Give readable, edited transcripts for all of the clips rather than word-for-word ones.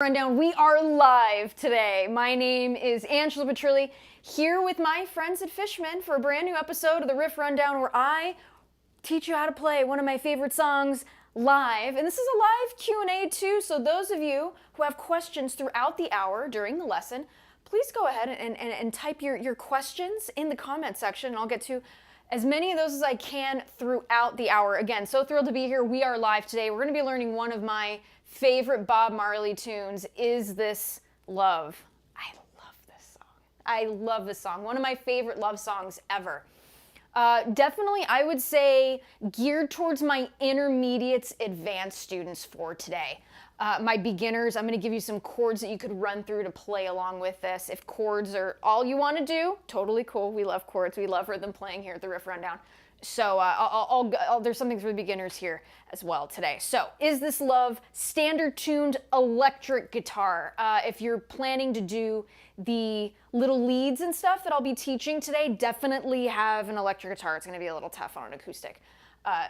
Rundown. We are live today. My name is Angela Petrilli, here with my friends at Fishman for a brand new episode of the Riff Rundown, where I teach you how to play one of my favorite songs live. And this is a live Q&A too, so those of you who have questions throughout the hour during the lesson, please go ahead and type your questions in the comment section, and I'll get to as many of those as I can throughout the hour. Again, so thrilled to be here. We are live today. We're going to be learning one of my favorite Bob Marley tunes, Is This Love? I love this song. I love this song. One of my favorite love songs ever. Definitely, I would say, geared towards my intermediates, advanced students for today. My beginners, I'm going to give you some chords that you could run through to play along with this. If chords are all you want to do, totally cool. We love chords. We love rhythm playing here at the Riff Rundown. So there's something for the beginners here as well today. So, Is This Love? Standard tuned electric guitar. If you're planning to do the little leads and stuff that I'll be teaching today, definitely have an electric guitar. It's going to be a little tough on an acoustic.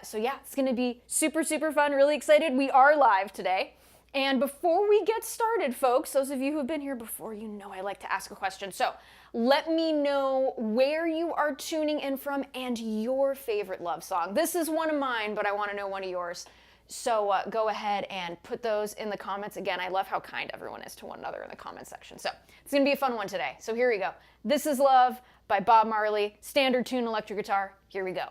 So yeah, it's going to be super, super fun. Really excited. We are live today. And before we get started, folks, those of you who have been here before, you know I like to ask a question. So let me know where you are tuning in from and your favorite love song. This is one of mine, but I want to know one of yours. So go ahead and put those in the comments. Again, I love how kind everyone is to one another in the comment section. So it's going to be a fun one today. So here we go. This is Love by Bob Marley. Standard tune electric guitar. Here we go.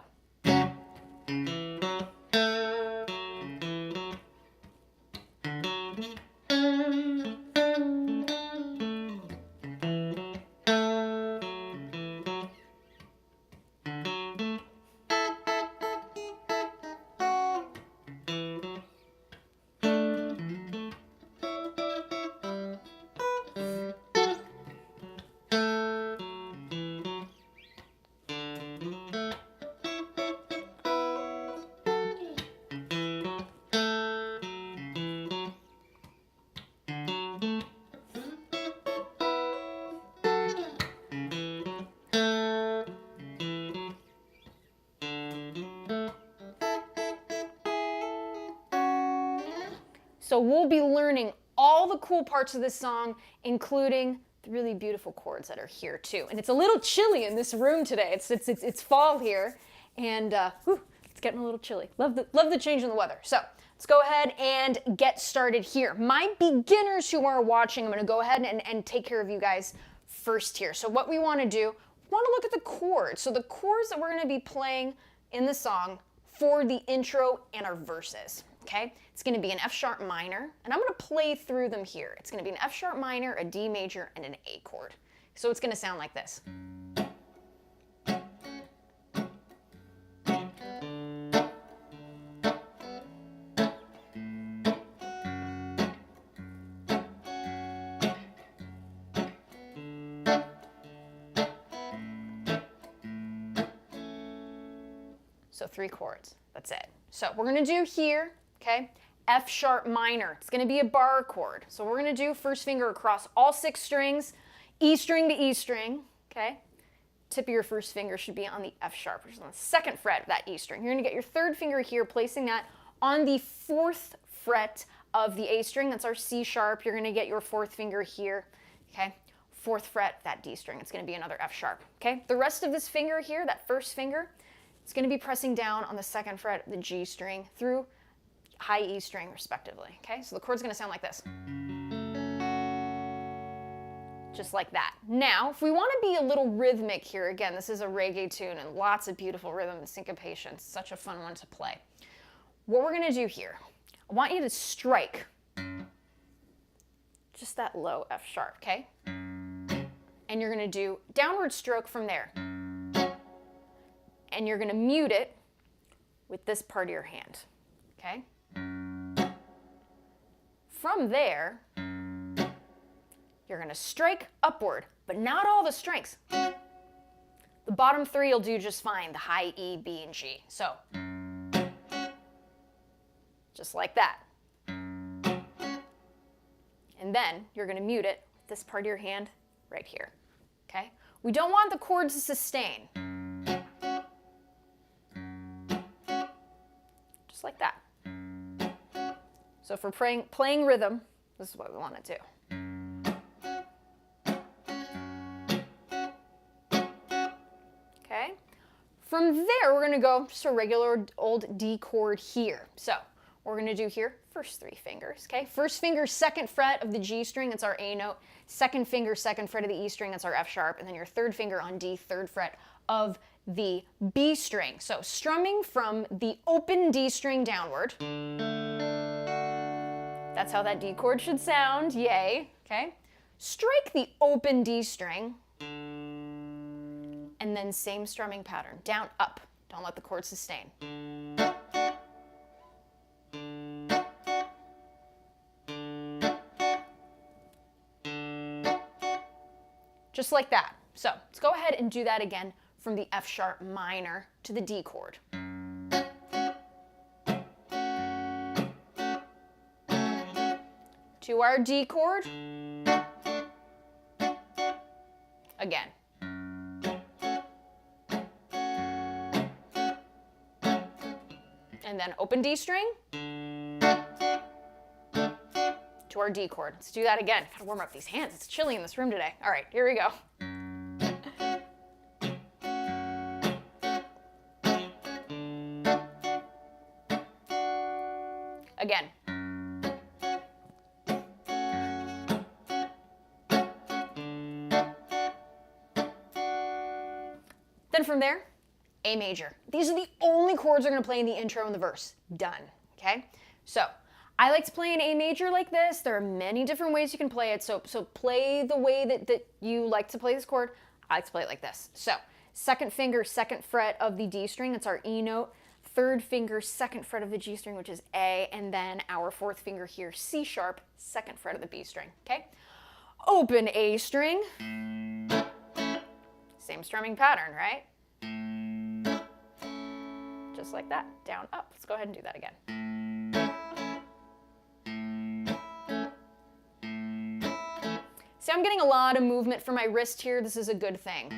So we'll be learning all the cool parts of this song, including the really beautiful chords that are here too. And it's a little chilly in this room today. It's fall here, and it's getting a little chilly. Love the change in the weather. So let's go ahead and get started here. My beginners who are watching, I'm going to go ahead and take care of you guys first here. So what we want to do, we want to look at the chords. So the chords that we're going to be playing in the song for the intro and our verses. Okay, it's going to be an F sharp minor, and I'm going to play through them here. It's going to be an F sharp minor, a D major, and an A chord. So it's going to sound like this. So 3 chords, that's it. So we're going to do here, okay, F sharp minor. It's going to be a bar chord. So we're going to do first finger across all 6 strings, E string to E string, okay? Tip of your first finger should be on the F sharp, which is on the 2nd fret of that E string. You're going to get your 3rd finger here, placing that on the 4th fret of the A string. That's our C sharp. You're going to get your 4th finger here, okay? 4th fret, that D string. It's going to be another F sharp, okay? The rest of this finger here, that first finger, it's going to be pressing down on the 2nd fret of the G string through high E string, respectively. Okay, so the chord's going to sound like this. Just like that. Now, if we want to be a little rhythmic here, again, this is a reggae tune and lots of beautiful rhythm and syncopation. It's such a fun one to play. What we're going to do here, I want you to strike just that low F sharp, okay? And you're going to do downward stroke from there. And you're going to mute it with this part of your hand, okay? From there, you're going to strike upward, but not all the strings. The bottom 3 will do just fine, the high E, B, and G. So, just like that. And then you're going to mute it with this part of your hand right here, okay? We don't want the chord to sustain. Just like that. So for playing rhythm, This is what we want to do. Okay. From there, we're going to go just a regular old D chord here. So what we're going to do here, first 3 fingers, okay? First finger, 2nd fret of the G string, that's our A note. Second finger, 2nd fret of the E string, that's our F sharp. And then your 3rd finger on D, 3rd fret of the B string. So strumming from the open D string downward. That's how that D chord should sound, yay, okay? Strike the open D string, and then same strumming pattern, down, up. Don't let the chord sustain. Just like that. So let's go ahead and do that again from the F sharp minor to the D chord. To our D chord. Again. And then open D string to our D chord. Let's do that again. Gotta warm up these hands. It's chilly in this room today. All right, here we go. Again. Then from there, A major. These are the only chords we're going to play in the intro and the verse. Done. Okay? So, I like to play an A major like this. There are many different ways you can play it. So play the way that you like to play this chord. I like to play it like this. So, 2nd finger, 2nd fret of the D string. That's our E note. 3rd finger, 2nd fret of the G string, which is A. And then our 4th finger here, C sharp, 2nd fret of the B string. Okay? Open A string. Same strumming pattern, right? Just like that, down, up. Let's go ahead and do that again. See, I'm getting a lot of movement from my wrist here. This is a good thing.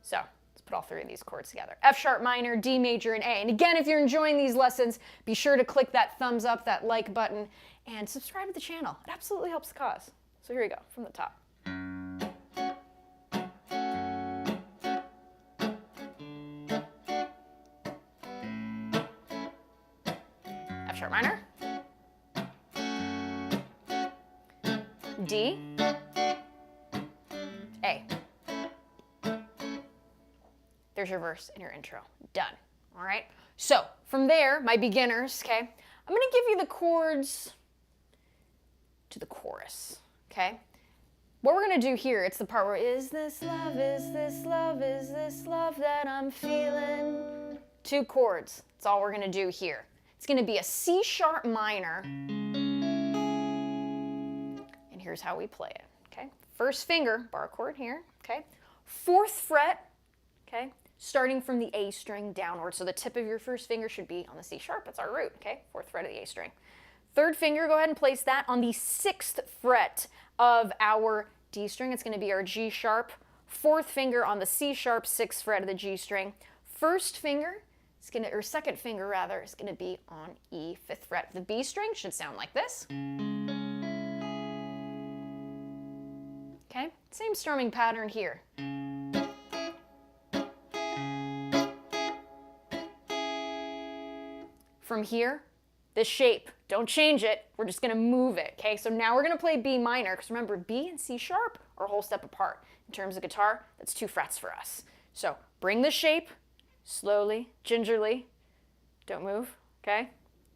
So, let's put all 3 of these chords together. F sharp minor, D major, and A. And again, if you're enjoying these lessons, be sure to click that thumbs up, that like button, and subscribe to the channel. It absolutely helps the cause. So here we go, from the top. F sharp minor, D, A. There's your verse and your intro. Done. All right? So, from there, my beginners, okay, I'm going to give you the chords to the chorus, okay? What we're going to do here, it's the part where, is this love, is this love, is this love that I'm feeling? 2 chords. That's all we're going to do here. It's going to be a C sharp minor. And here's how we play it, okay? First finger, bar chord here, okay? 4th fret, okay? Starting from the A string downward. So the tip of your first finger should be on the C sharp. That's our root, okay? 4th fret of the A string. 3rd finger, go ahead and place that on the 6th fret of our D string. It's going to be our G sharp. 4th finger on the C sharp, 6th fret of the G string. 1st finger, is going to, or 2nd finger rather, is going to be on E, 5th fret of the B string. Should sound like this. Okay, same strumming pattern here. From here, this shape, don't change it, we're just going to move it, okay? So now we're going to play B minor, because remember, B and C sharp are a whole step apart. In terms of guitar, that's 2 frets for us. So bring the shape, slowly, gingerly, don't move, okay?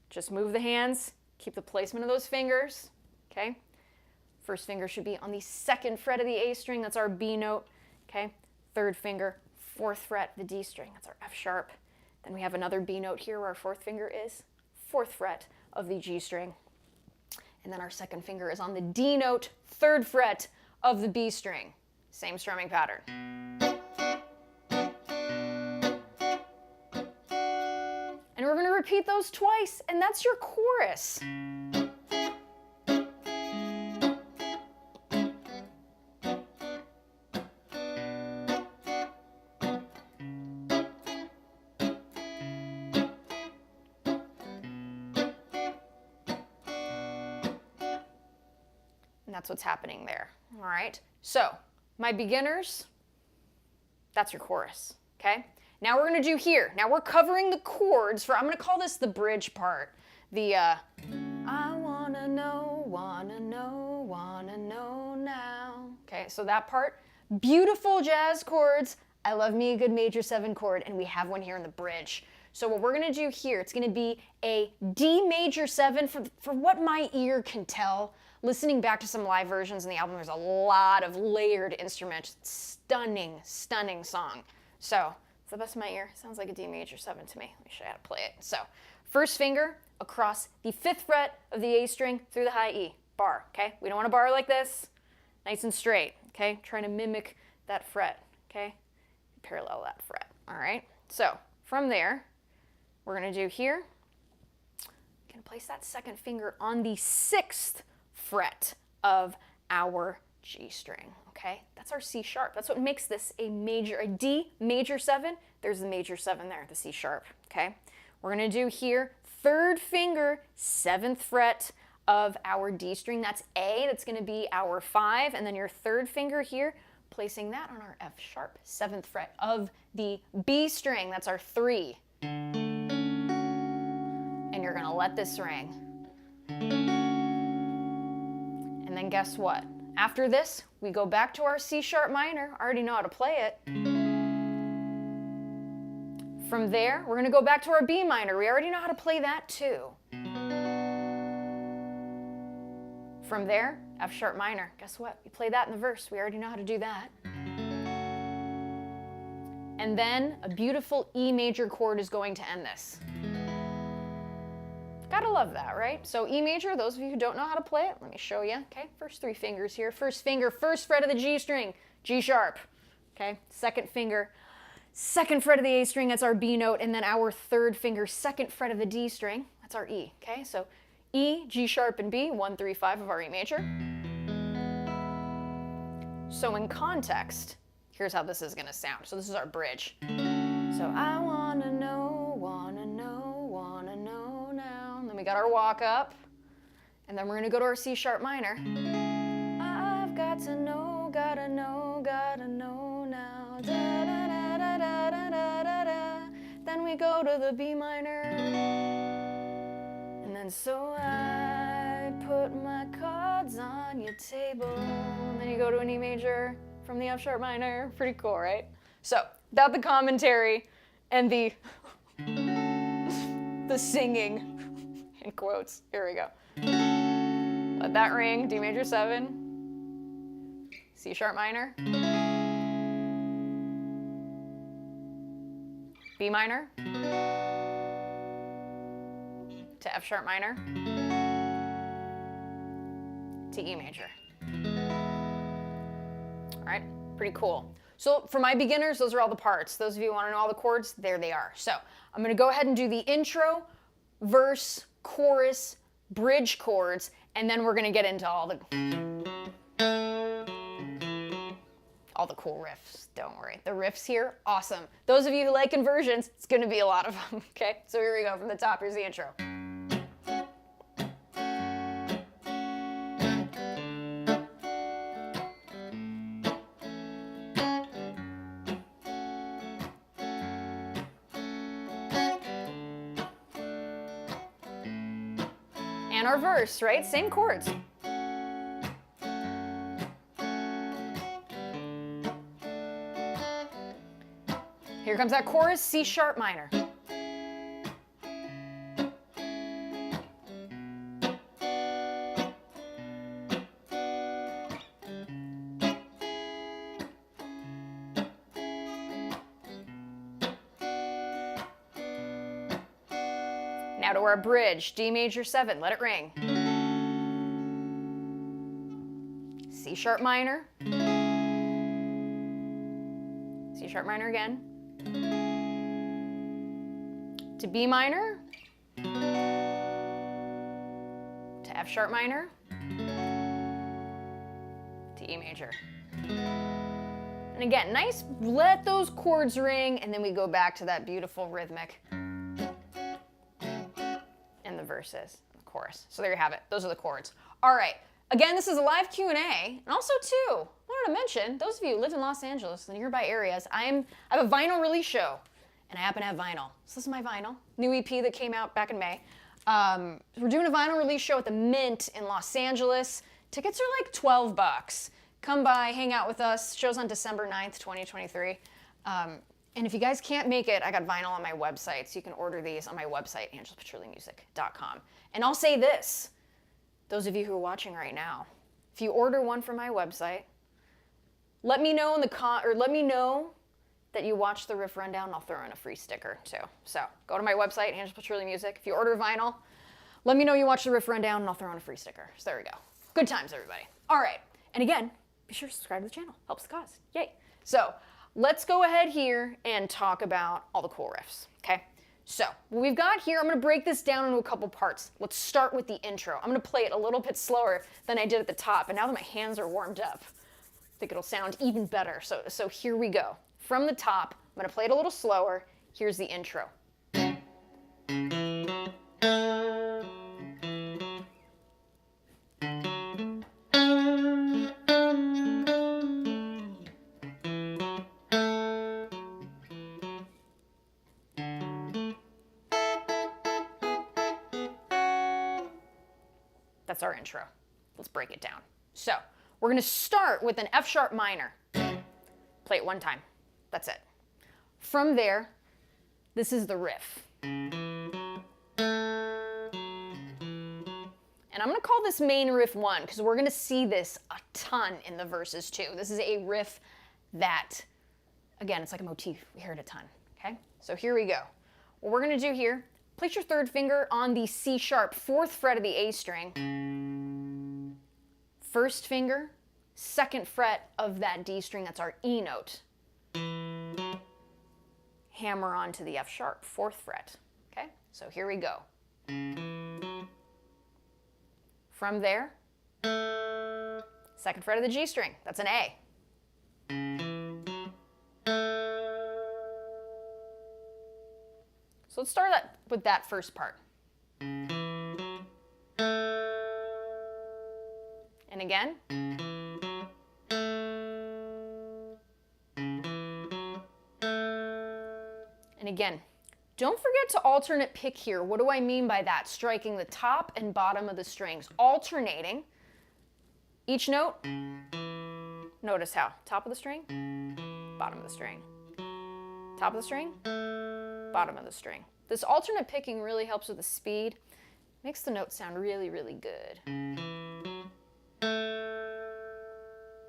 Just move the hands, keep the placement of those fingers, okay? First finger should be on the 2nd fret of the A string, that's our B note, okay? 3rd finger, 4th fret, the D string, that's our F sharp. Then we have another B note here where our 4th finger is, 4th fret of the G string. And then our 2nd finger is on the D note, 3rd fret of the B string. Same strumming pattern. And we're going to repeat those twice, and that's your chorus. And that's what's happening there. All right. So my beginners, that's your chorus. Okay. Now we're going to do here. Now we're covering the chords for, I'm going to call this the bridge part. The, I wanna know now. Okay, so that part, beautiful jazz chords. I love me a good major 7 chord, and we have one here in the bridge. So what we're gonna do here, it's gonna be a D major 7 for what my ear can tell. Listening back to some live versions in the album, there's a lot of layered instruments. Stunning, stunning song. So, to the best of my ear, sounds like a D major 7 to me. Let me show you how to play it. So, first finger across the 5th fret of the A string through the high E. Bar, okay? We don't want a bar like this. Nice and straight, okay? Trying to mimic that fret, okay? Parallel that fret, all right? So, from there, we're gonna do here, gonna place that 2nd finger on the 6th fret of our G string, okay? That's our C sharp. That's what makes this a D major 7. There's the major 7 there, the C sharp, okay? We're gonna do here, 3rd finger, 7th fret of our D string. That's A, that's gonna be our 5, and then your 3rd finger here, placing that on our F sharp, 7th fret of the B string. That's our 3. And you're gonna let this ring. And then guess what? After this, we go back to our C sharp minor. I already know how to play it. From there, we're gonna go back to our B minor. We already know how to play that too. From there, F sharp minor. Guess what? We play that in the verse. We already know how to do that. And then a beautiful E major chord is going to end this. Gotta love that, right? So E major, those of you who don't know how to play it, let me show you. Okay, first 3 fingers here. First finger, 1st fret of the G string, G sharp. Okay, 2nd finger, 2nd fret of the A string, that's our B note, and then our 3rd finger, 2nd fret of the D string, that's our E. Okay, so E, G sharp, and B, 1, 3, 5 of our E major. So in context, here's how this is gonna sound. So this is our bridge. So I wanna know now. And then we got our walk up, and then we're gonna go to our C sharp minor. I've got to know, gotta know now. Da, da, da, da, da, da, da, da. Then we go to the B minor. And then so I put my cards on your table. And then you go to an E major from the F sharp minor. Pretty cool, right? So, without the commentary and the singing, in quotes, here we go. Let that ring, D major 7, C sharp minor, B minor, to F sharp minor, to E major. All right, pretty cool. So for my beginners, those are all the parts. Those of you who want to know all the chords, there they are. So I'm going to go ahead and do the intro, verse, chorus, bridge chords, and then we're going to get into all the cool riffs. Don't worry. The riffs here, awesome. Those of you who like inversions, it's going to be a lot of them. Okay, so here we go from the top. Here's the intro. And our verse, right? Same chords. Here comes that chorus, C sharp minor. Now to our bridge, D major 7, let it ring. C sharp minor. C sharp minor again. To B minor. To F sharp minor. To E major. And again, nice, let those chords ring, and then we go back to that beautiful rhythmic. And the verses, the chorus. So there you have it. Those are the chords. All right. Again, this is a live Q&A, and also too, I wanted to mention, those of you who live in Los Angeles and nearby areas, I have a vinyl release show, and I happen to have vinyl. So this is my vinyl, new EP that came out back in May. We're doing a vinyl release show at the Mint in Los Angeles. Tickets are like $12. Come by, hang out with us. Show's on December 9th, 2023. And if you guys can't make it, I got vinyl on my website, so you can order these on my website, angelapetrillimusic.com. And I'll say this, those of you who are watching right now, if you order one from my website, let me know let me know that you watched the riff rundown, and I'll throw in a free sticker too. So go to my website, Angela Petrilli Music. If you order vinyl, let me know you watched the riff rundown, and I'll throw in a free sticker. So there we go. Good times, everybody. All right, and again, be sure to subscribe to the channel. Helps the cause. Yay. So let's go ahead here and talk about all the cool riffs, okay? So what we've got here, I'm gonna break this down into a couple parts. Let's start with the intro. I'm gonna play it a little bit slower than I did at the top, and now that my hands are warmed up, I think it'll sound even better. So here we go. From the top, I'm gonna play it a little slower. Here's the intro. That's our intro. Let's break it down. So we're gonna start with an F sharp minor. Play it one time. That's it. From there, this is the riff. And I'm gonna call this main riff 1 because we're gonna see this a ton in the verses too. This is a riff that, again, it's like a motif. We hear it a ton, okay? So here we go. What we're gonna do here, place your third finger on the C sharp 4th fret of the A string. First finger, 2nd fret of that D string, that's our E note. Hammer onto the F sharp, 4th fret, okay? So here we go. From there, 2nd fret of the G string, that's an A. So let's start with that first part. And again. And again. Don't forget to alternate pick here. What do I mean by that? Striking the top and bottom of the strings. Alternating each note. Notice how. Top of the string, bottom of the string. Top of the string, bottom of the string. This alternate picking really helps with the speed. Makes the notes sound really, really good.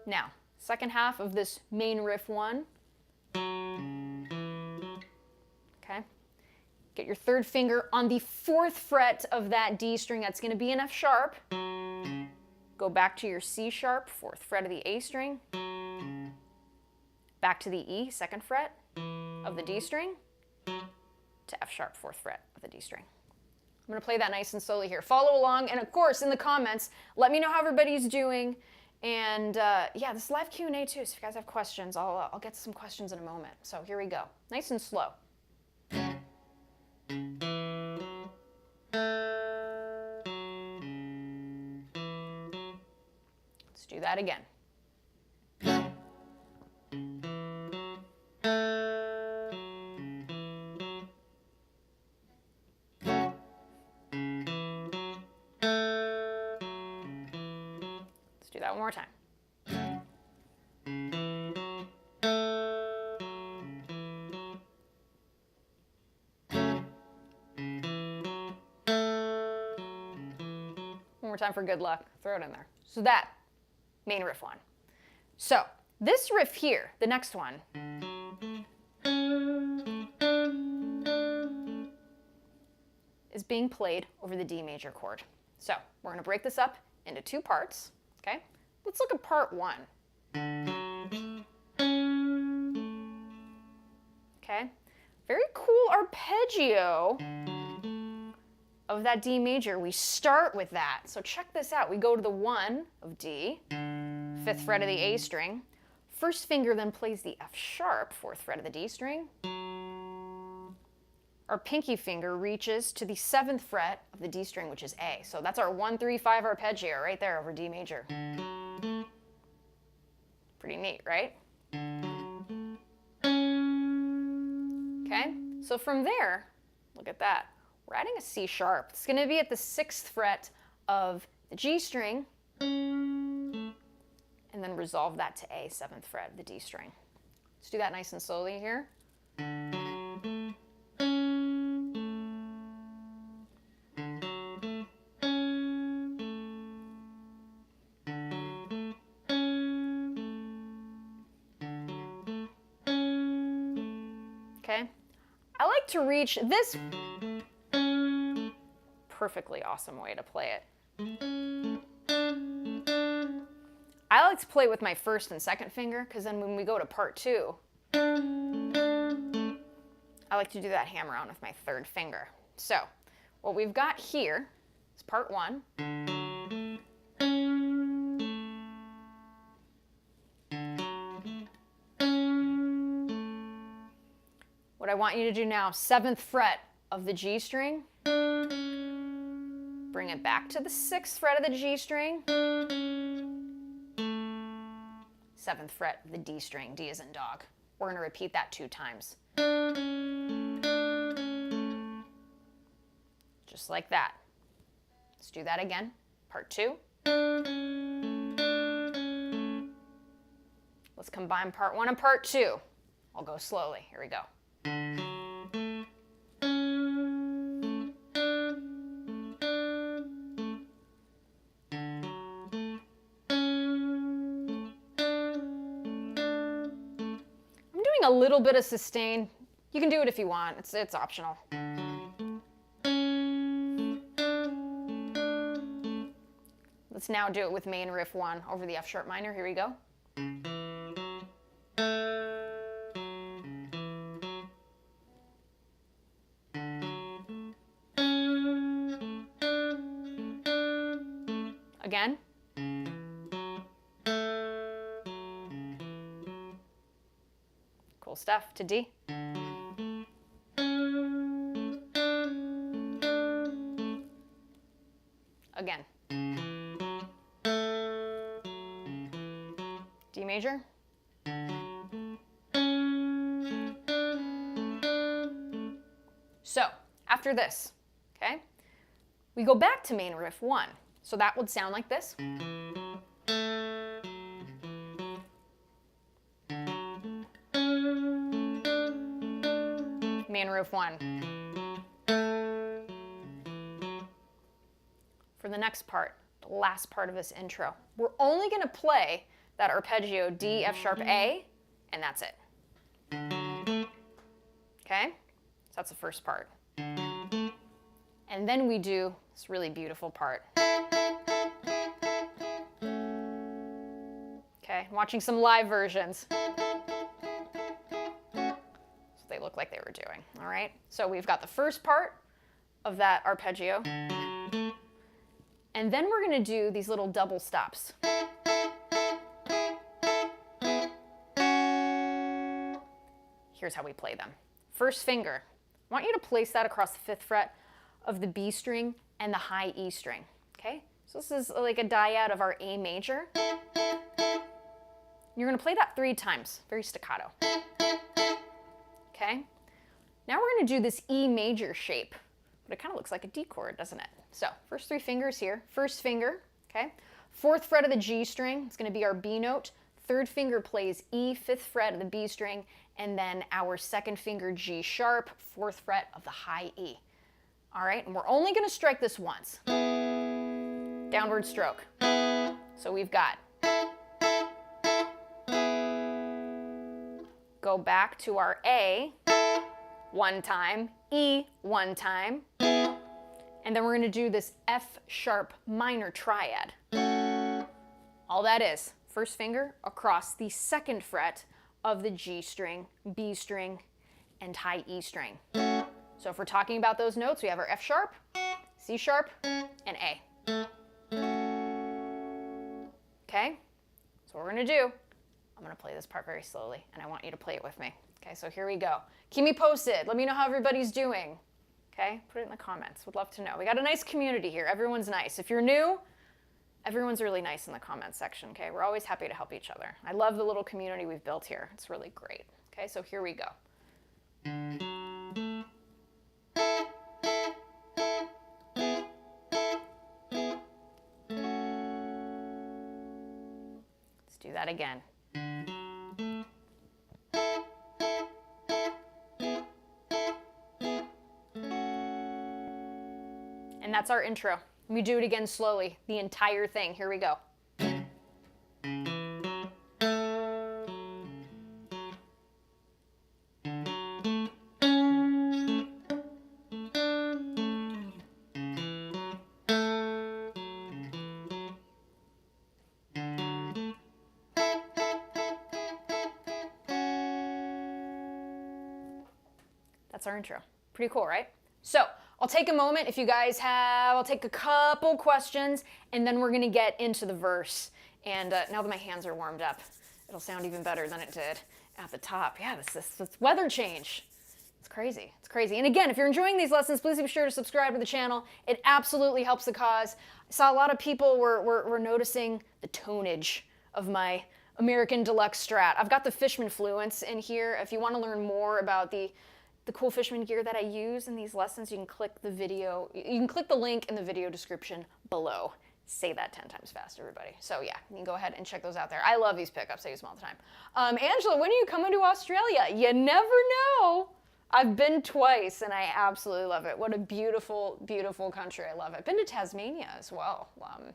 Now, second half of this main riff 1. Okay. Get your third finger on the 4th fret of that D string. That's going to be an F sharp. Go back to your C sharp, 4th fret of the A string. Back to the E, 2nd fret of the D string. To F sharp, 4th fret of the D string. I'm going to play that nice and slowly here. Follow along, and of course, in the comments, let me know how everybody's doing. And yeah, this is live Q&A too, so if you guys have questions, I'll get to some questions in a moment. So here we go. Nice and slow. Let's do that again. Let's do that one more time. One more time for good luck. Throw it in there. So that, main riff 1. So this riff here, the next one, is being played over the D major chord. So we're going to break this up into 2 parts, okay? Let's look at part 1. Okay, very cool arpeggio of that D major. We start with that. So check this out. We go to the 1 of D, 5th fret of the A string. First finger then plays the F sharp, 4th fret of the D string. our pinky finger reaches to the 7th fret of the D string, which is A. So that's our 1, 3, 5 arpeggio right there over D major. Pretty neat, right? Okay, so from there, look at that. We're adding a C sharp. It's going to be at the 6th fret of the G string, and then resolve that to A, 7th fret of the D string. Let's do that nice and slowly here. Okay, I like to reach this perfectly awesome way to play it. I like to play with my 1st and 2nd finger, because then when we go to part 2, I like to do that hammer on with my 3rd finger. So what we've got here is part 1. What I want you to do now, 7th fret of the G string, bring it back to the 6th fret of the G string, 7th fret of the D string, D as in dog. We're going to repeat that 2 times. Just like that. Let's do that again, part 2. Let's combine part 1 and part 2. I'll go slowly. Here we go. A little bit of sustain. You can do it if you want. It's optional. Let's now do it with main riff 1 over the F sharp minor. Here we go. Again. Cool stuff. To D. Again. D major. So, after this, okay, we go back to main riff 1. So that would sound like this. Main riff 1. For the next part, the last part of this intro, we're only going to play that arpeggio D, F sharp, A, and that's it. Okay? So that's the first part. And then we do this really beautiful part. Okay, watching some live versions. They look like they were doing. All right, so we've got the first part of that arpeggio, and then we're going to do these little double stops. Here's how we play them. First finger, I want you to place that across the 5th fret of the B string and the high E string. Okay, so this is like a dyad of our A major. You're going to play that 3 times, very staccato. Okay, now we're going to do this E major shape, but it kind of looks like a D chord, doesn't it? So first 3 fingers here, 1st finger, okay, 4th fret of the G string, it's going to be our B note, 3rd finger plays E, 5th fret of the B string, and then our 2nd finger G sharp, 4th fret of the high E. All right, and we're only going to strike this once. Downward stroke. So we've got, go back to our A 1 time, E 1 time, and then we're going to do this F sharp minor triad. All that is, 1st finger across the 2nd fret of the G string, B string, and high E string. So if we're talking about those notes, we have our F sharp, C sharp, and A. Okay, so what we're going to do, I'm going to play this part very slowly, and I want you to play it with me. Okay, so here we go. Keep me posted. Let me know how everybody's doing. Okay, put it in the comments. Would love to know. We got a nice community here. Everyone's nice. If you're new, everyone's really nice in the comments section, okay? We're always happy to help each other. I love the little community we've built here. It's really great. Okay, so here we go. Let's do that again. And that's our intro. Let me do it again slowly, the entire thing. Here we go. That's our intro. Pretty cool, right? So I'll take a moment if you guys have, I'll take a couple questions and then we're gonna get into the verse. And now that my hands are warmed up, it'll sound even better than it did at the top. Yeah, this weather change. It's crazy, it's crazy. And again, if you're enjoying these lessons, please be sure to subscribe to the channel. It absolutely helps the cause. I saw a lot of people were noticing the tonage of my American Deluxe Strat. I've got the Fishman Fluence in here. If you wanna learn more about the cool Fishman gear that I use in these lessons, you can click the link in the video description below. Say that 10 times fast, everybody. So yeah, you can go ahead and check those out there. I love these pickups, I use them all the time. Angela, when are you coming to Australia? You never know. I've been twice and I absolutely love it. What a beautiful, beautiful country, I love it. Been to Tasmania as well. The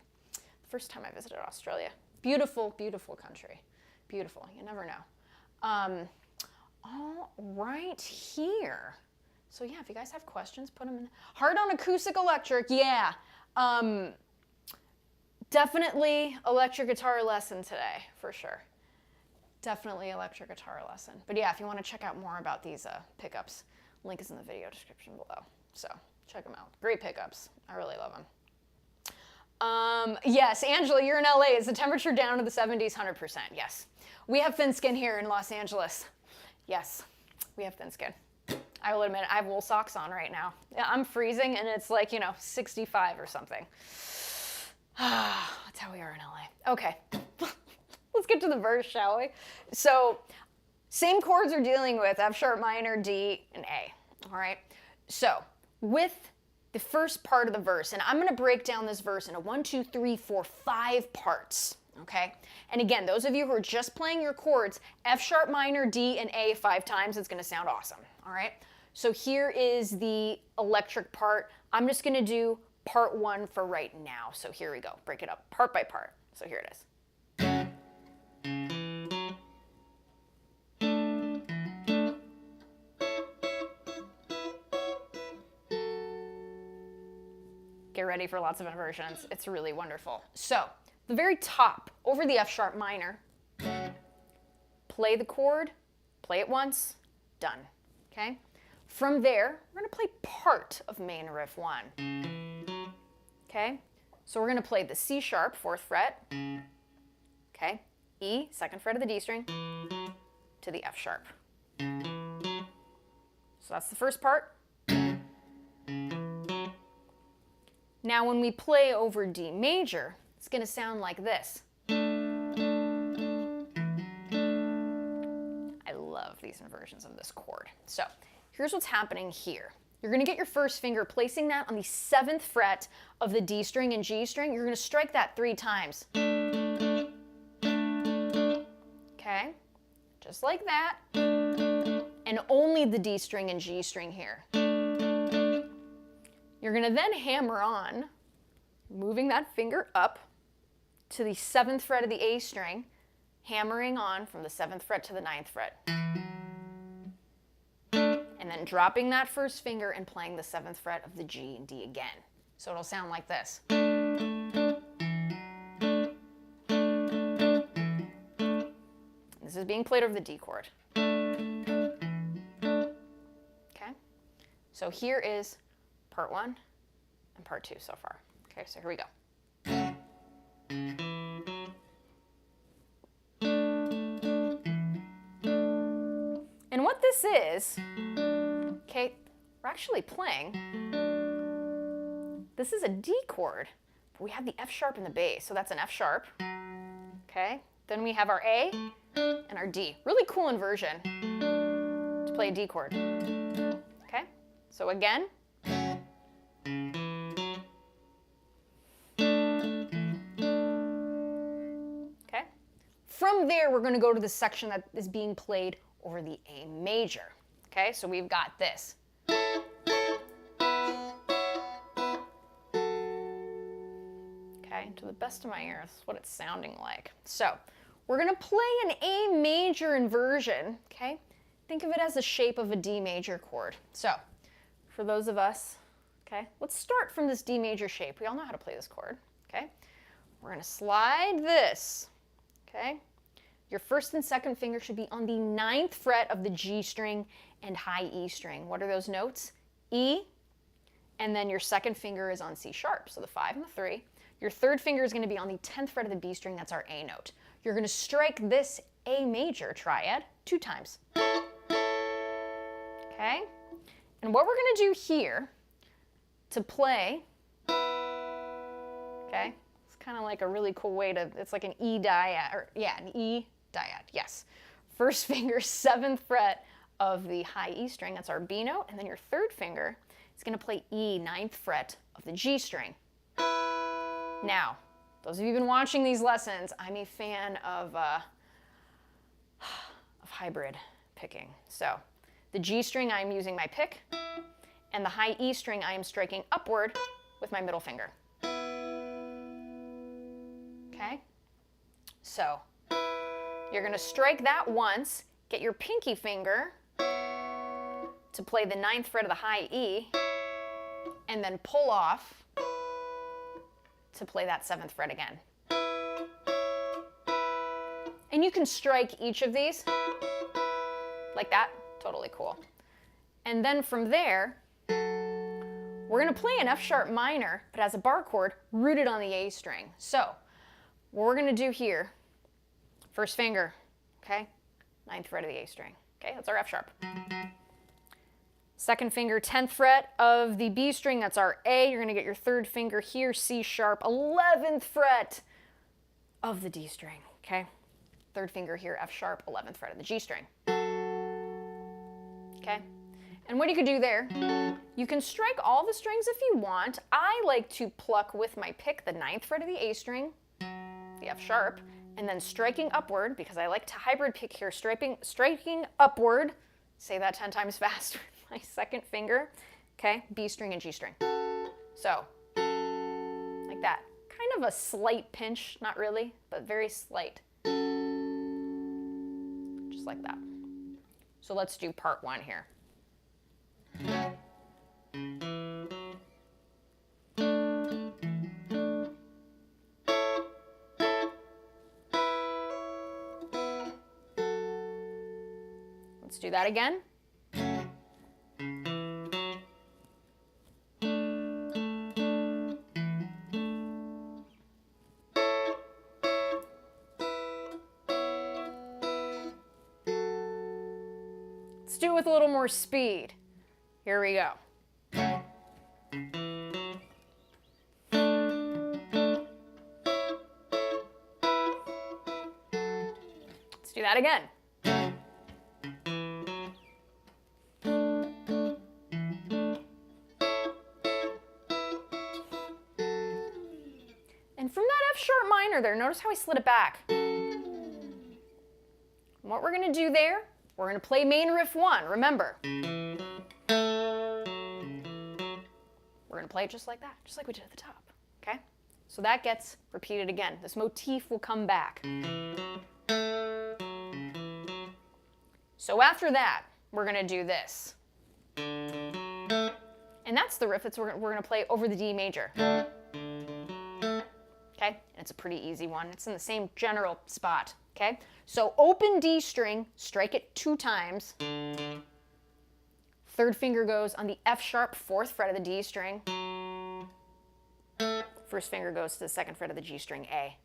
first time I visited Australia. Beautiful, beautiful country. Beautiful, you never know. All right, here. So yeah, if you guys have questions, put them in. Hard on acoustic electric, yeah. Definitely electric guitar lesson today, for sure. Definitely electric guitar lesson. But yeah, if you want to check out more about these pickups, link is in the video description below. So check them out. Great pickups. I really love them. Yes, Angela, you're in LA. Is the temperature down to the 70s? 100%, yes. We have thin skin here in Los Angeles. Yes, we have thin skin. I will admit, I have wool socks on right now. Yeah, I'm freezing and it's like, 65 or something. That's how we are in LA. Okay, let's get to the verse, shall we? So, same chords we're dealing with, F sharp minor, D, and A, all right? So, with the first part of the verse, and I'm gonna break down this verse into 1, 2, 3, 4, 5 parts. Okay, and again, those of you who are just playing your chords, F sharp minor, D, and A 5 times, it's gonna sound awesome, all right? So here is the electric part. I'm just gonna do part 1 for right now. So here we go, break it up part by part. So here it is. Get ready for lots of inversions. It's really wonderful. So, the very top, over the F sharp minor, play the chord, play it once, done, okay? From there, we're gonna play part of main riff 1, okay? So we're gonna play the C sharp, 4th fret, okay? E, 2nd fret of the D string, to the F sharp. So that's the first part. Now when we play over D major, it's going to sound like this. I love these inversions of this chord. So here's what's happening here. You're going to get your first finger, placing that on the 7th fret of the D string and G string. You're going to strike that 3 times. Okay, just like that. And only the D string and G string here. You're going to then hammer on, moving that finger up to the 7th fret of the A string, hammering on from the 7th fret to the 9th fret. And then dropping that first finger and playing the 7th fret of the G and D again. So it'll sound like this. This is being played over the D chord. Okay? So here is part 1 and part 2 so far. Okay, so here we go. And what this is, okay, we're actually playing, this is a D chord, but we have the F sharp in the bass, so that's an F sharp, okay? Then we have our A and our D. Really cool inversion to play a D chord, okay? So again, okay? From there, we're gonna go to the section that is being played over the A major, okay? So we've got this. Okay, to the best of my ear, this is what it's sounding like. So we're gonna play an A major inversion, okay? Think of it as the shape of a D major chord. So for those of us, okay, let's start from this D major shape. We all know how to play this chord, okay? We're gonna slide this, okay? Your first and second finger should be on the 9th fret of the G string and high E string. What are those notes? E, and then your second finger is on C sharp, so the 5 and the 3. Your third finger is going to be on the 10th fret of the B string, that's our A note. You're going to strike this A major triad 2 times. Okay? And what we're going to do here to play, okay, it's kind of like a really cool way to, it's like an E dyad, or yeah, an E dyad, yes. First finger, 7th fret of the high E string, that's our B note, and then your third finger is going to play E, 9th fret of the G string. Now, those of you who've been watching these lessons, I'm a fan of hybrid picking. So the G string, I'm using my pick, and the high E string, I am striking upward with my middle finger. Okay? So you're going to strike that once, get your pinky finger to play the 9th fret of the high E, and then pull off to play that 7th fret again. And you can strike each of these like that, totally cool. And then from there, we're gonna play an F sharp minor, but as a bar chord rooted on the A string. So what we're gonna do here, first finger, okay, 9th fret of the A string, okay, that's our F sharp. Second finger, 10th fret of the B string, that's our A. You're gonna get your third finger here, C sharp, 11th fret of the D string, okay? Third finger here, F sharp, 11th fret of the G string. Okay? And what you could do there, you can strike all the strings if you want. I like to pluck with my pick the 9th fret of the A string, the F sharp, and then striking upward, because I like to hybrid pick here, striking upward, say that 10 times fast, my second finger, okay, B string and G string. So, like that. Kind of a slight pinch, not really, but very slight. Just like that. So let's do part 1 here. Let's do that again. Let's do it with a little more speed. Here we go. Let's do that again. And from that F sharp minor there, notice how I slid it back. What we're going to do there, we're going to play main riff 1, remember. We're going to play it just like that, just like we did at the top, okay? So that gets repeated again. This motif will come back. So after that, we're going to do this. And that's the riff that we're going to play over the D major. Okay, and it's a pretty easy one. It's in the same general spot, okay? So open D string, strike it 2 times. Third finger goes on the F sharp 4th fret of the D string. First finger goes to the 2nd fret of the G string A.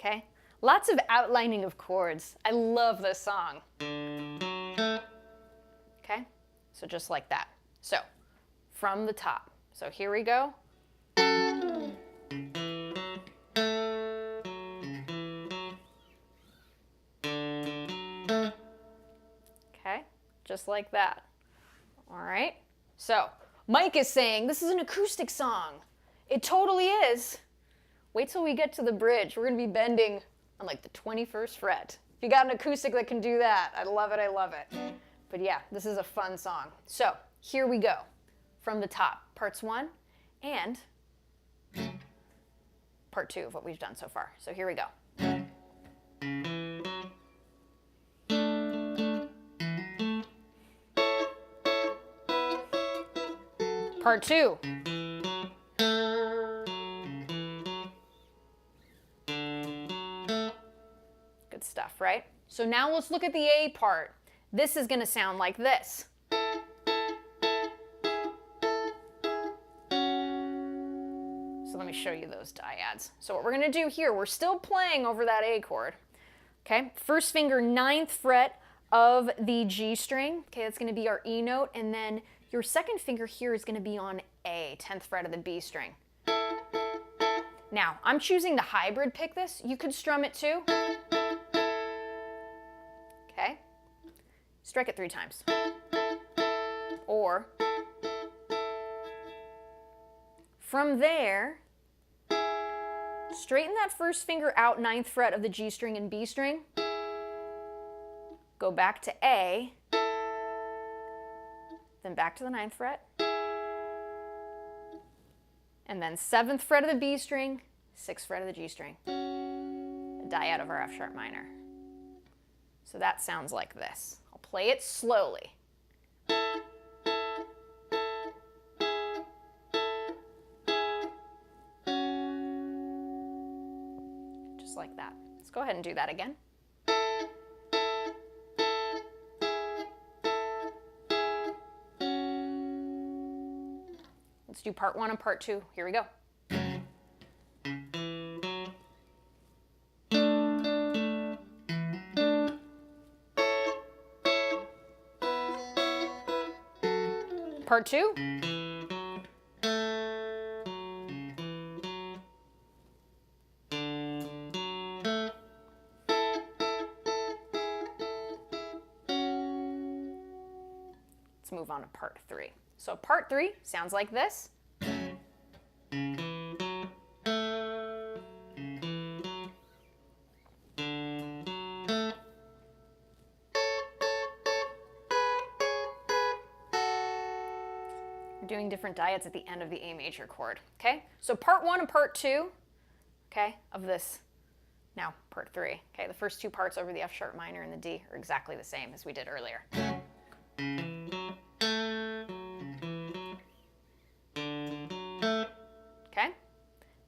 Okay, Lots of outlining of chords. I love this song. Okay, so just like that. So from the top. So here we go. Okay, just like that. All right, so Mike is saying this is an acoustic song. It totally is. Wait till we get to the bridge. We're gonna be bending on like the 21st fret. If you got an acoustic that can do that, I love it, I love it. But yeah, this is a fun song. So here we go, from the top, parts 1 and part 2 of what we've done so far. So here we go. Part 2. Good stuff, right? So now let's look at the A part. This is going to sound like this. So let me show you those dyads. So what we're going to do here, we're still playing over that A chord. Okay, first finger, 9th fret of the G string. Okay, that's going to be our E note, and then your second finger here is going to be on A, 10th fret of the B string. Now, I'm choosing the hybrid pick this. You could strum it too. Okay, strike it 3 times. Or, from there, straighten that first finger out, 9th fret of the G string and B string. Go back to A, then back to the 9th fret, and then 7th fret of the B string, 6th fret of the G string, a dyad of our F sharp minor. So that sounds like this. I'll play it slowly. Just like that. Let's go ahead and do that again. Let's do part 1 and part 2. Here we go. Part 2. Let's move on to part 3. So part 3 sounds like this. Doing different dyads at the end of the A major chord. Okay, so part 1 and part 2, okay, of this, now part 3. Okay, the first 2 parts over the F sharp minor and the D are exactly the same as we did earlier. Okay,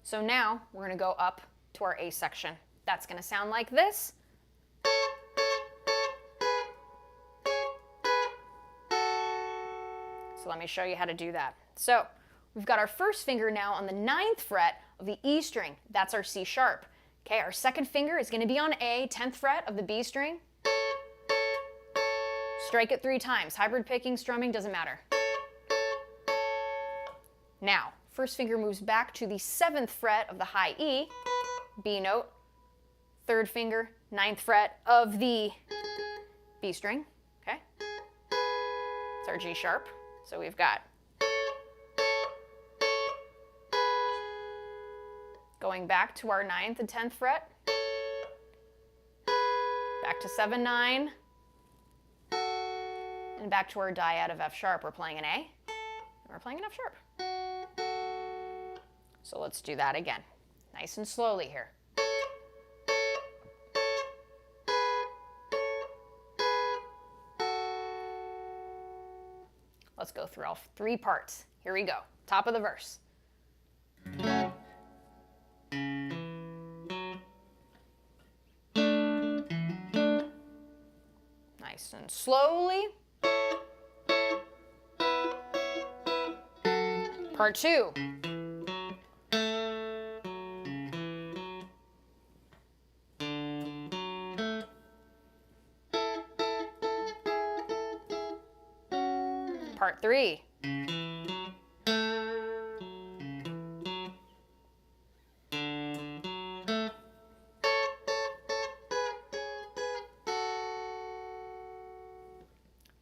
so now we're going to go up to our A section. That's going to sound like this. So let me show you how to do that. So we've got our first finger now on the 9th fret of the E string. That's our C sharp. Okay, our second finger is going to be on A, 10th fret of the B string. Strike it 3 times. Hybrid picking, strumming, doesn't matter. Now, first finger moves back to the 7th fret of the high E, B note. Third finger, 9th fret of the B string. Okay, it's our G sharp. So we've got going back to our 9th and 10th fret, back to 7, 9, and back to our dyad of F sharp. We're playing an A, and we're playing an F sharp. So let's do that again, nice and slowly here. Let's go through all 3 parts. Here we go. Top of the verse. Nice and slowly. Part 2. Part 3.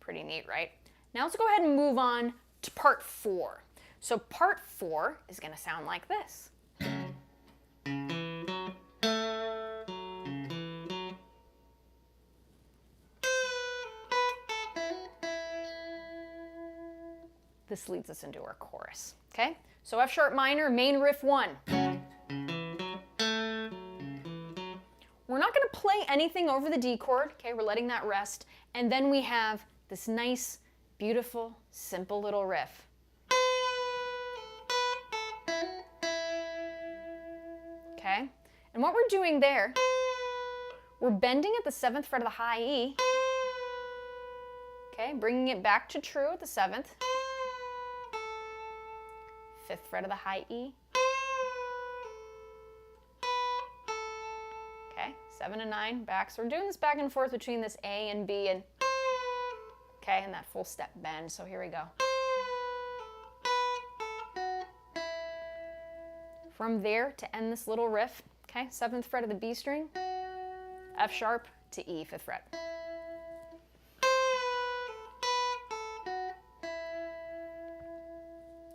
Pretty neat, right? Now let's go ahead and move on to part 4. So part 4 is going to sound like this. This leads us into our chorus, okay? So F sharp minor, main riff 1. We're not going to play anything over the D chord, okay? We're letting that rest. And then we have this nice, beautiful, simple little riff. Okay? And what we're doing there, we're bending at the 7th fret of the high E. Okay, bringing it back to true at the 7th. 5th fret of the high E. Okay, 7 and 9, back. So we're doing this back and forth between this A and B and okay, and that full step bend. So here we go. From there to end this little riff, okay, 7th fret of the B string, F sharp to E, 5th fret.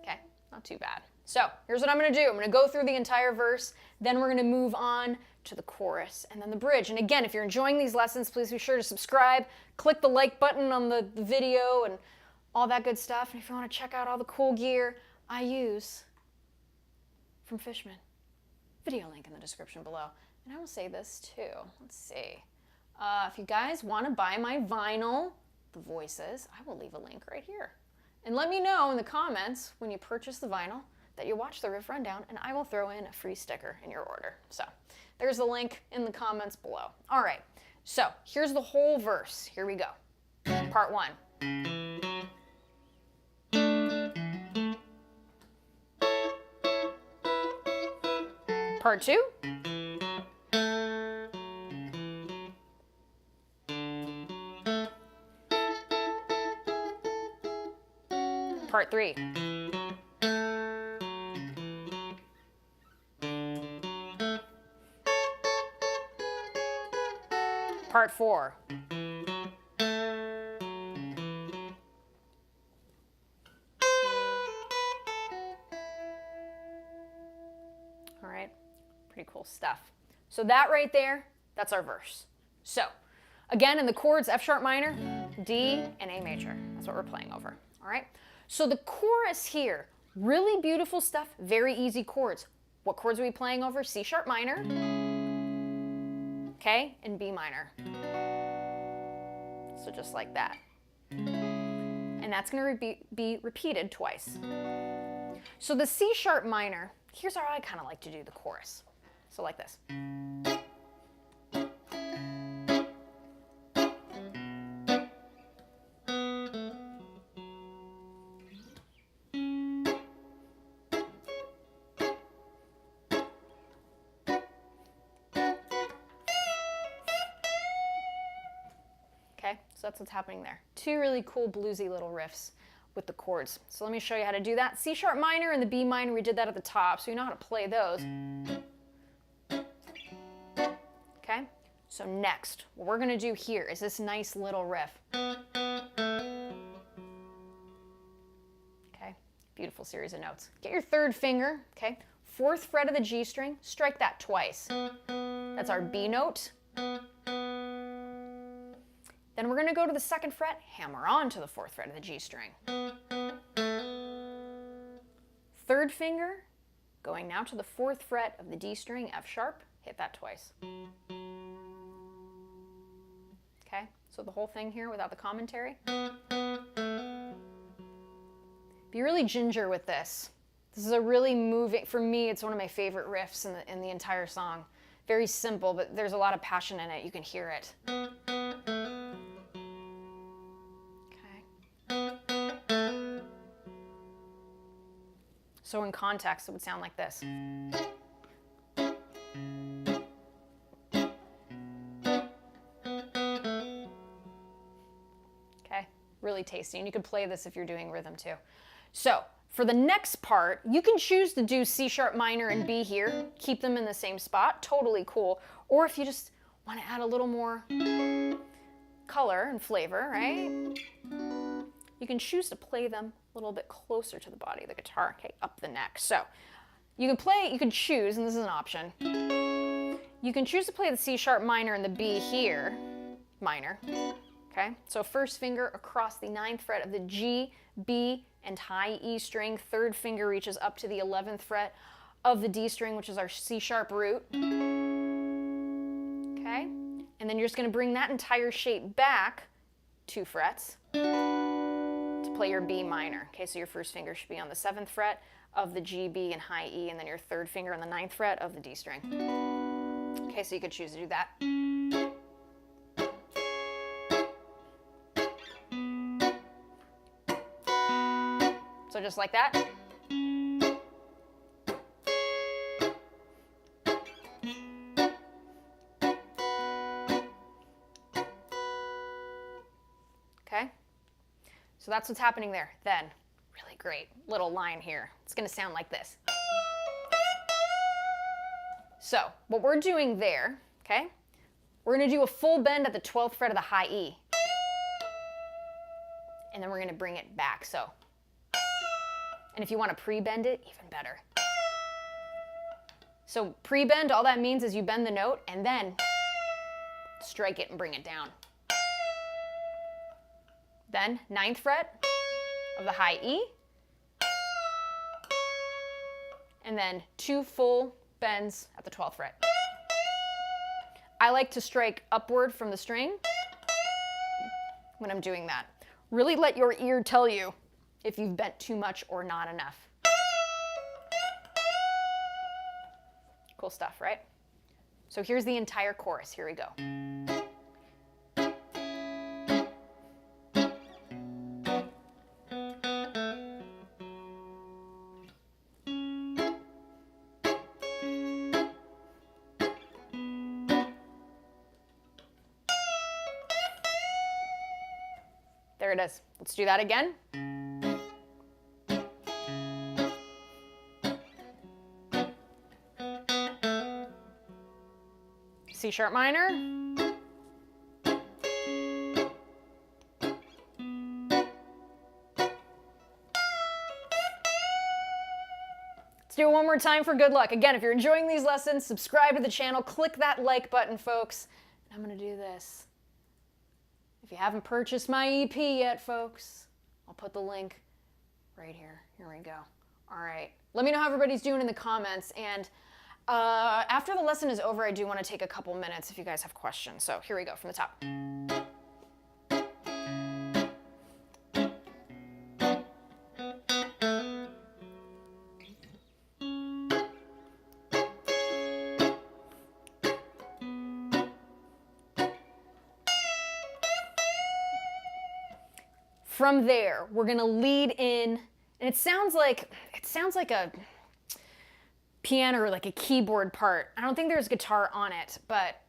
Okay, not too bad. So here's what I'm going to do. I'm going to go through the entire verse, then we're going to move on to the chorus and then the bridge. And again, if you're enjoying these lessons, please be sure to subscribe, click the like button on the video and all that good stuff. And if you want to check out all the cool gear I use from Fishman, video link in the description below. And I will say this too. Let's see. If you guys want to buy my vinyl, The Voices, I will leave a link right here. And let me know in the comments when you purchase the vinyl that you watch the riff rundown, and I will throw in a free sticker in your order. So there's the link in the comments below. All right, so here's the whole verse. Here we go. Part 1. Part 2. Part 3. Part 4. All right, pretty cool stuff. So that right there, that's our verse. So again, in the chords, F sharp minor, D, and A major. That's what we're playing over. All right. So the chorus here, really beautiful stuff, very easy chords. What chords are we playing over? C sharp minor, okay, and B minor. So just like that. And that's going to be repeated twice. So the C sharp minor, here's how I kind of like to do the chorus. So like this. Okay, so that's what's happening there. Two really cool bluesy little riffs with the chords. So let me show you how to do that. C sharp minor and the B minor, we did that at the top, so you know how to play those. Okay, so next, what we're gonna do here is this nice little riff. Okay, beautiful series of notes. Get your third finger, okay, 4th fret of the G string, strike that twice. That's our B note. Then we're going to go to the 2nd fret, hammer on to the 4th fret of the G string. 3rd finger, going now to the 4th fret of the D string, F sharp, hit that twice. Okay, so the whole thing here without the commentary. Be really ginger with this. This is a really moving, for me, it's one of my favorite riffs in the entire song. Very simple, but there's a lot of passion in it. You can hear it. So in context, it would sound like this. Okay, really really tasty. And you could play this if you're doing rhythm too. So for the next part, you can choose to do C sharp minor and B here, keep them in the same spot, totally cool. Or if you just want to add a little more color and flavor, right? You can choose to play them a little bit closer to the body of the guitar, okay, up the neck. So you can choose, and this is an option, you can choose to play the C sharp minor and the B here, minor, okay? So first finger across the 9th fret of the G, B, and high E string. 3rd finger reaches up to the 11th fret of the D string, which is our C sharp root, okay? And then you're just gonna bring that entire shape back 2 frets to play your B minor. Okay, so your first finger should be on the 7th fret of the G, B, and high E, and then your 3rd finger on the 9th fret of the D string. Okay, so you could choose to do that. So just like that. Okay, so that's what's happening there. Then, really great little line here. It's going to sound like this. So what we're doing there, okay, we're going to do a full bend at the 12th fret of the high E. And then we're going to bring it back, so. And if you want to pre-bend it, even better. So pre-bend, all that means is you bend the note and then strike it and bring it down. Then 9th fret of the high E, and then 2 full bends at the 12th fret. I like to strike upward from the string when I'm doing that. Really let your ear tell you if you've bent too much or not enough. Cool stuff, right? So here's the entire chorus. Here we go. There it is. Let's do that again. C sharp minor. Let's do it one more time for good luck. Again, if you're enjoying these lessons, subscribe to the channel, click that like button, folks. And I'm gonna do this. If you haven't purchased my EP yet, folks, I'll put the link right here. Here we go. All right. Let me know how everybody's doing in the comments. And after the lesson is over, I do want to take a couple minutes if you guys have questions. So here we go from the top. From there, we're gonna lead in, and it sounds like a piano or like a keyboard part. I don't think there's guitar on it, but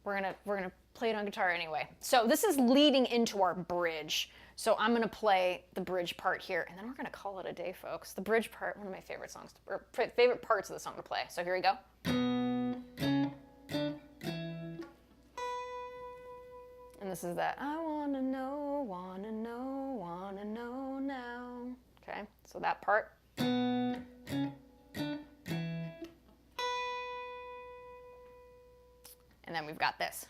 we're gonna play it on guitar anyway. So this is leading into our bridge. So I'm gonna play the bridge part here, and then we're gonna call it a day, folks. The bridge part, one of my favorite songs, or favorite parts of the song to play. So here we go. And this is that, I wanna know now. Okay, so that part. And then we've got this.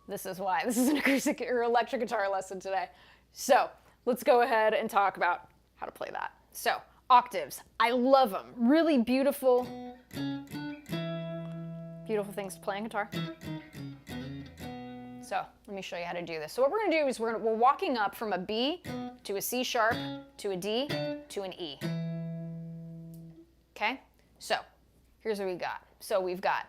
This is why this is an acoustic or electric guitar lesson today. So let's go ahead and talk about how to play that. So octaves, I love them. Really beautiful things to play on guitar. So let me show you how to do this. So what we're gonna do is we're walking up from a B to a C sharp to a D to an E. Okay, so here's what we got. So we've got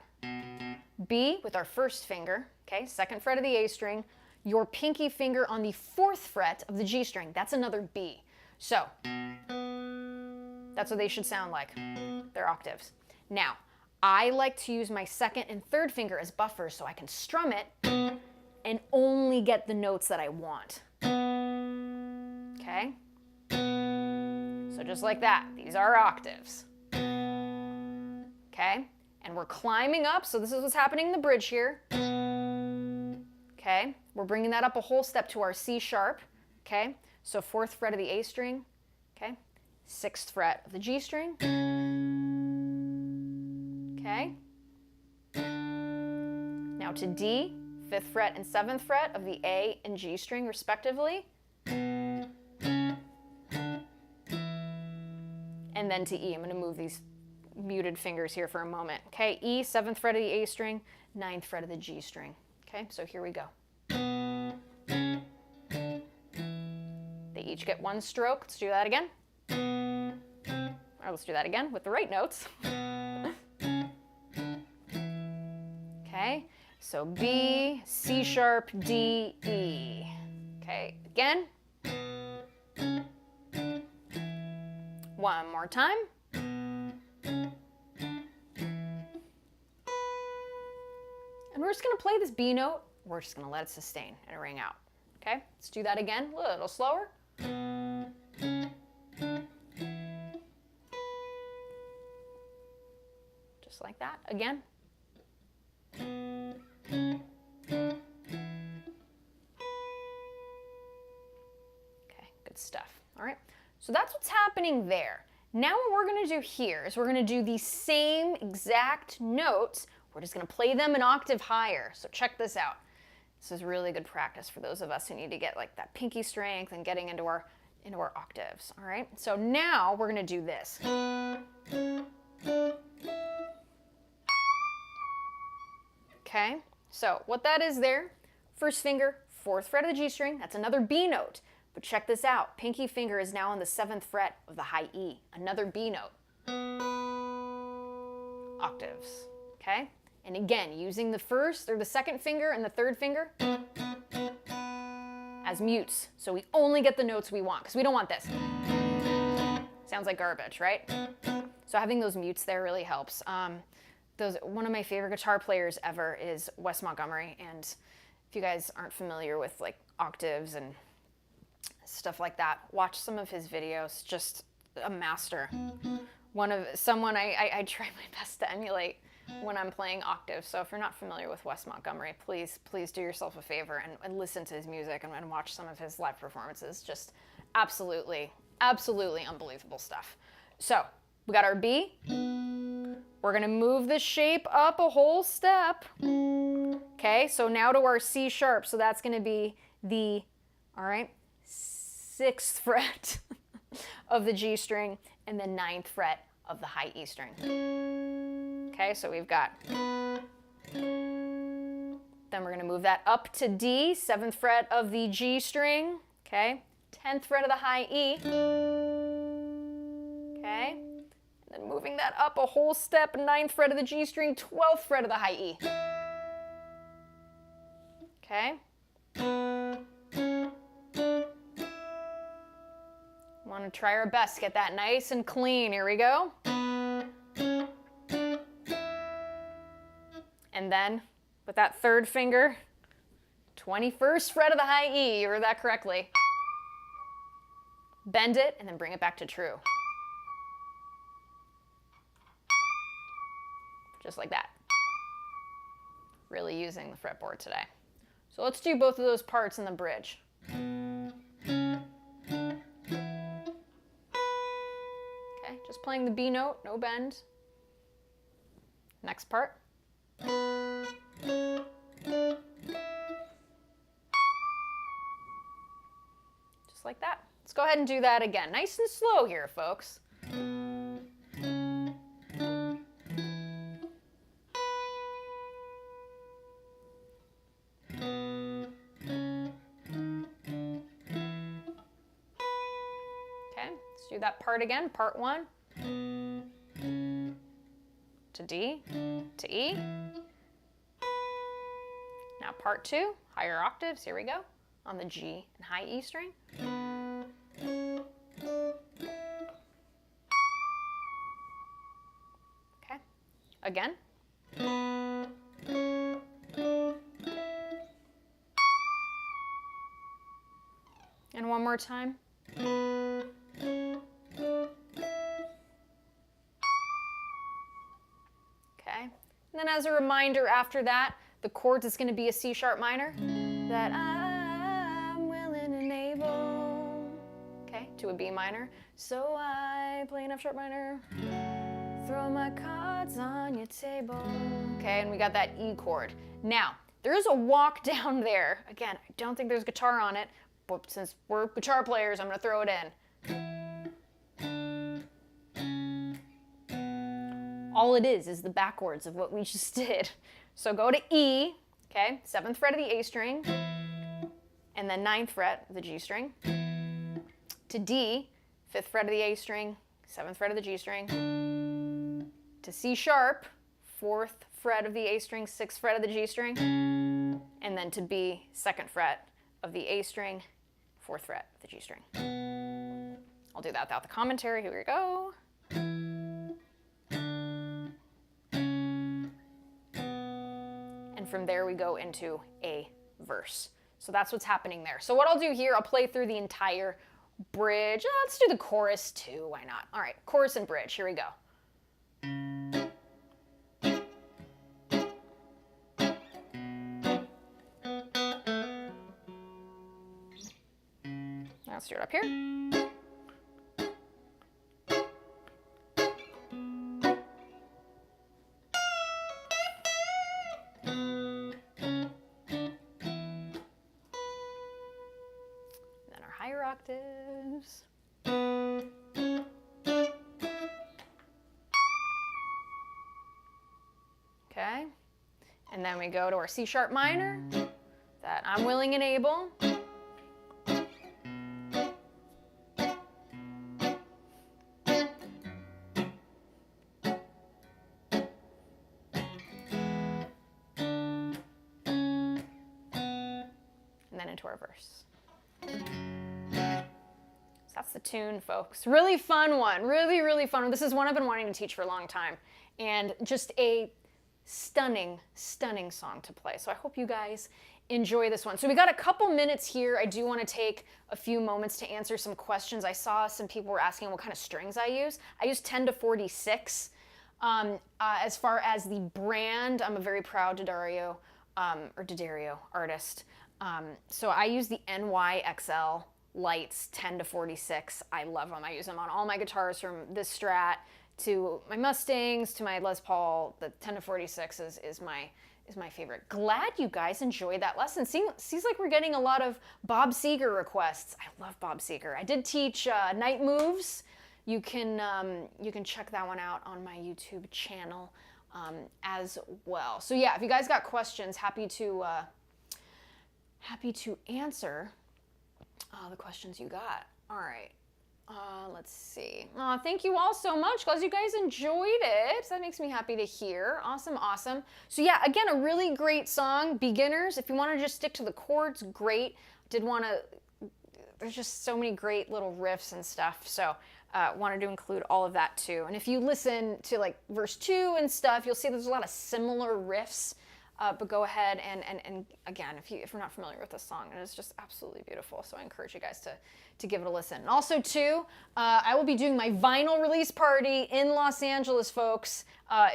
B with our first finger, okay, 2nd fret of the A string, your pinky finger on the 4th fret of the G string. That's another B. So that's what they should sound like. They're octaves. Now, I like to use my second and third finger as buffers so I can strum it and only get the notes that I want. Okay? So just like that, these are octaves. Okay? And we're climbing up, so this is what's happening in the bridge here. Okay? We're bringing that up a whole step to our C sharp. Okay? So 4th fret of the A string. Okay? 6th fret of the G string. Okay? Now to D, 5th fret and 7th fret of the A and G string respectively. And then to E. I'm going to move these muted fingers here for a moment. Okay, E, 7th fret of the A string, 9th fret of the G string. Okay, so here we go. They each get one stroke. Let's do that again. Or let's do that again with the right notes. Okay, so B, C sharp, D, E. Okay, again. One more time. And we're just going to play this B note. We're just going to let it sustain and ring out. Okay, let's do that again, a little slower. Just like that, again. Okay, good stuff. All right, so that's what's happening there. Now what we're going to do here is we're going to do the same exact notes. We're just going to play them an octave higher. So check this out. This is really good practice for those of us who need to get like that pinky strength and getting into our octaves. All right, so now we're going to do this. Okay, so what that is there, first finger, 4th fret of the G string, that's another B note. But check this out, pinky finger is now on the 7th fret of the high E, another B note. Octaves, okay? And again, using the first or the second finger and the third finger as mutes. So we only get the notes we want, because we don't want this. Sounds like garbage, right? So having those mutes there really helps. One of my favorite guitar players ever is Wes Montgomery, and if you guys aren't familiar with like octaves and stuff like that, watch some of his videos. Just a master. Someone I try my best to emulate when I'm playing octaves. So if you're not familiar with Wes Montgomery, please do yourself a favor and listen to his music and watch some of his live performances. Just absolutely unbelievable stuff. So we got our B. We're going to move the shape up a whole step. Okay, so now to our C sharp. So that's going to be the, all right, 6th fret of the G string and the 9th fret of the high E string. Okay, so we've got, then we're going to move that up to D, 7th fret of the G string. Okay, 10th fret of the high E. Okay. And then moving that up a whole step, 9th fret of the G string, 12th fret of the high E. Okay. Want to try our best to get that nice and clean. Here we go. And then with that third finger, 21st fret of the high E. You heard that correctly. Bend it and then bring it back to true. Just like that. Really using the fretboard today. So let's do both of those parts in the bridge. Okay, just playing the B note, no bend. Next part. Just like that. Let's go ahead and do that again. Nice and slow here, folks. Do that part again, part 1, to D, to E. Now part 2, higher octaves, here we go, on the G and high E string. Okay, again. And one more time. Okay. And then as a reminder after that, the chords is going to be a C sharp minor. That I'm willing and able. Okay, to a B minor. So I play an F sharp minor. Throw my cards on your table. Okay, and we got that E chord. Now, there is a walk down there. Again, I don't think there's guitar on it, but since we're guitar players, I'm going to throw it in. All it is the backwards of what we just did. So go to E, okay, 7th fret of the A string, and then 9th fret of the G string, to D, 5th fret of the A string, 7th fret of the G string, to C sharp, 4th fret of the A string, 6th fret of the G string, and then to B, 2nd fret of the A string, 4th fret of the G string. I'll do that without the commentary. Here we go. And from there we go into a verse. So that's what's happening there. So what I'll do here, I'll play through the entire bridge. Let's do the chorus too, why not? All right, chorus and bridge, here we go. Let's do it up here. Higher octaves. Okay, and then we go to our C sharp minor, that I'm willing and able. And then into our verse. That's the tune, folks. Really fun one. Really, really fun one. This is one I've been wanting to teach for a long time. And just a stunning, stunning song to play. So I hope you guys enjoy this one. So we got a couple minutes here. I do want to take a few moments to answer some questions. I saw some people were asking what kind of strings I use. I use 10 to 46. As far as the brand, I'm a very proud D'Addario artist. So I use the NYXL lights 10 to 46. I love them. I use them on all my guitars, from this Strat to my Mustangs to my Les Paul. The 10 to 46 is my favorite. Glad you guys enjoyed that lesson. Seems like we're getting a lot of Bob Seger requests. I love Bob Seger. I did teach Night Moves. You can check that one out on my YouTube channel as well. So yeah, if you guys got questions, happy to answer the questions you got. All right, let's see. Thank you all so much, because you guys enjoyed it. That makes me happy to hear. Awesome, awesome. So yeah, again, a really great song. Beginners, if you want to just stick to the chords, great. There's just so many great little riffs and stuff, so wanted to include all of that too. And if you listen to like verse 2 and stuff, you'll see there's a lot of similar riffs. But go ahead and again, if you're not familiar with this song, it is just absolutely beautiful. So I encourage you guys to give it a listen. And also too, I will be doing my vinyl release party in Los Angeles, folks.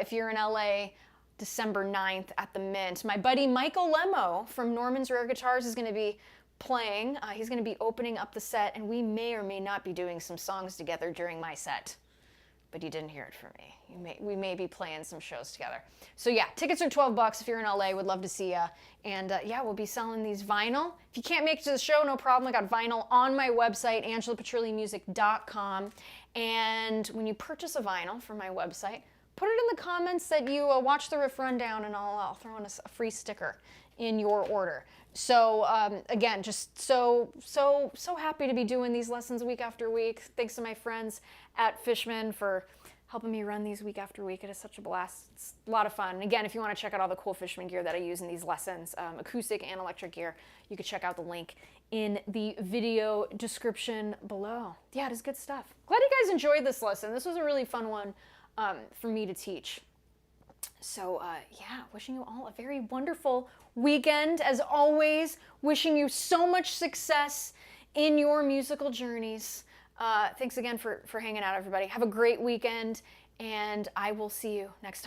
If you're in LA, December 9th at the Mint. My buddy Michael Lemo from Norman's Rare Guitars is going to be playing. He's going to be opening up the set, and we may or may not be doing some songs together during my set. But you didn't hear it from me. We may be playing some shows together. So yeah, tickets are $12 if you're in LA. Would love to see ya. And yeah, we'll be selling these vinyl. If you can't make it to the show, no problem. I got vinyl on my website, AngelaPetrillimusic.com. And when you purchase a vinyl from my website, put it in the comments that you watch the riff rundown, and I'll throw in a free sticker in your order. So again, just so happy to be doing these lessons week after week. Thanks to my friends at Fishman for helping me run these week after week. It is such a blast. It's a lot of fun. And again, if you want to check out all the cool Fishman gear that I use in these lessons, acoustic and electric gear, you can check out the link in the video description below. Yeah, it is good stuff. Glad you guys enjoyed this lesson. This was a really fun one for me to teach. So yeah, wishing you all a very wonderful weekend. As always, wishing you so much success in your musical journeys. Thanks again for hanging out, everybody. Have a great weekend, and I will see you next time.